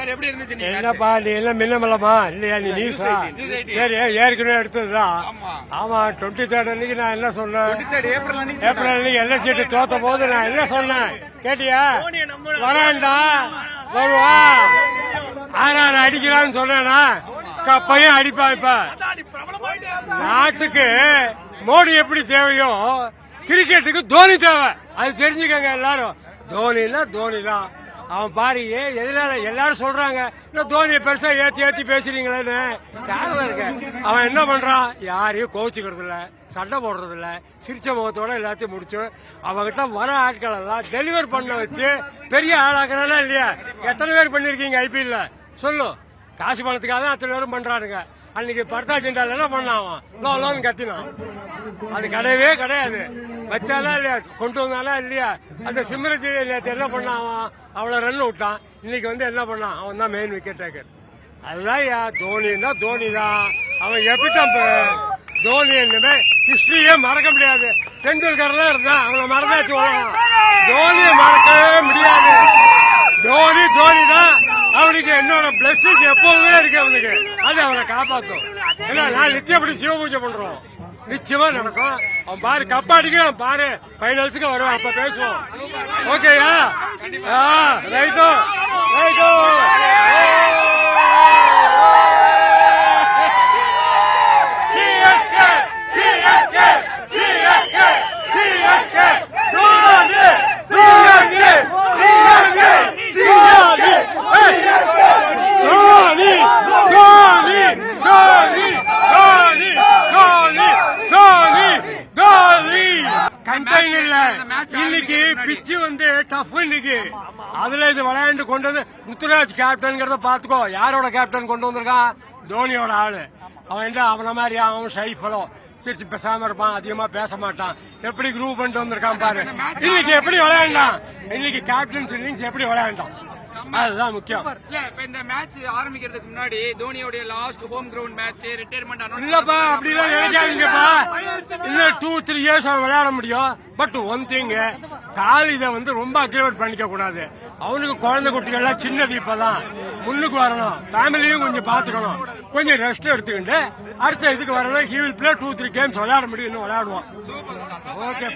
என்னப்பா நீ என்ன மின்னமல்லமா இல்லையா நீ நியூஸா? சரி ஏற்கனவே எடுத்ததுதான். ஆமா 23rd அன்னைக்கு நான் என்ன சொன்னேன்? ஏப்ரல் அன்னைக்கு எல்லாம் சீட்டு தோத்த போது நான் என்ன சொன்னேன் கேட்டியா? வரான்டா வருவா 6 அடிக்கிறான்னு சொன்னா பையன் அடிப்பா. இப்ப நாட்டுக்கு மோடி எப்படி தேவையோ கிரிக்கெட்டுக்கு தோனி தேவை. அது தெரிஞ்சுக்கங்க எல்லாரும். தோனின்னா தோனி தான். அவன் பாருங்க எதனால எல்லாரும் சொல்றாங்க தோனியை பெருசா ஏத்தி பேசுறீங்களேன்னு. காரணம் இருக்க அவன் என்ன பண்றான்? யாரையும் கோவிச்சுக்கிறது இல்ல, சண்டை போடுறது இல்ல, சிரிச்ச முகத்தோட எல்லாத்தையும் முடிச்சு அவங்கிட்ட வர ஆட்கள் எல்லாம் டெலிவர் பண்ண வச்சு பெரிய ஆளாக்குறானா இல்லையா? எத்தனை பேர் பண்ணிருக்கீங்க ஐபிஎல்ல சொல்லு? காசு பணத்துக்காக தான் அத்தனை பேரும் பண்றாருங்க. அன்னைக்கு பர்தா ஜெண்டால் என்ன பண்ணான்? லோன்னு கத்தினான். அது கிடையவே கிடையாது. வச்சாலா இல்லையா? கொண்டு வந்தாலா இல்லையா? அந்த சிம்ரஜி நேற்று என்ன பண்ணான்? அவ்வளவு ரன் விட்டான். இன்னைக்கு வந்து என்ன பண்ணான்? அவன் தான் மெயின் விக்கெட் டேக்கர். அதுதான் தோனின்னா தோனி தான். அவன் எப்படித்தான் தோனி இனிமே ஹிஸ்டரியே மறக்க முடியாது. டெண்டுல்கர்லாம் இருந்தான், அவனை மறந்தாச்சு. தோனியை மறக்கவே முடியாது. தோனி தான். அவனுக்கு என்னோட பிளஸிங் எப்பவுமே இருக்கு அவனுக்கு. அது அவனை காப்பாற்றும். ஏன்னா நான் நித்தியப்படி சிவ பூஜை பண்றோம். நிச்சயமா நடக்கும். அவன் பாரு கப்பாடிக்கு பாரு பைனல்ஸுக்கு வருவான். அப்ப பேசுவோம். ஓகேயா? ரைட்டோ ரைட்டோ. இன்னைக்கு பிச்சு வந்து டஃப். இன்னைக்கு அதுல இது விளையாண்டு கொண்டு வந்து ருத்துராஜ் கேப்டன் பாத்துக்கோ. யாரோட கேப்டன் கொண்டு வந்திருக்கான்? தோனியோட ஆளு. அவன் என்ன அவன மாதிரி அவன் ஷைஃபலோ சிரிச்சு பேசாம இருப்பான், அதிகமா பேச மாட்டான். எப்படி குரூப் பண்ணிட்டு வந்திருக்கான் பாரு. இன்னைக்கு எப்படி விளையாண்டான்? இன்னைக்கு கேப்டன்ஸ் இன்னிங்ஸ் எப்படி விளையாண்டான்? அதுதான் முக்கியம். இந்த மேட்ச் ஆரம்பிக்கிறதுக்கு முன்னாடி தோனியோட last home ground match retirement announce இல்லப்பா, அப்படி எல்லாம் நினைக்காதீங்கப்பா. இன்னும் 2-3 இயர்ஸ் அவன் விளையாட முடியும். பட் ஒன் திங், கால் இதை வந்து ரொம்ப அக்ரிவேட் பண்ணிக்க கூடாது. அவனுக்கு குழந்தை குட்டிகள்லாம் சின்னது இப்பதான் முன்னுக்கு வரணும். ஃபேமிலியும் கொஞ்சம் பாத்துக்கணும். கொஞ்சம் ரெஸ்ட் எடுத்துக்கிட்டு அடுத்த இதுக்கு வரணும். ஹி வில் பிளே 2-3 கேம்ஸ் விளையாட முடியும். இன்னும் விளையாடுவான். ஓகே.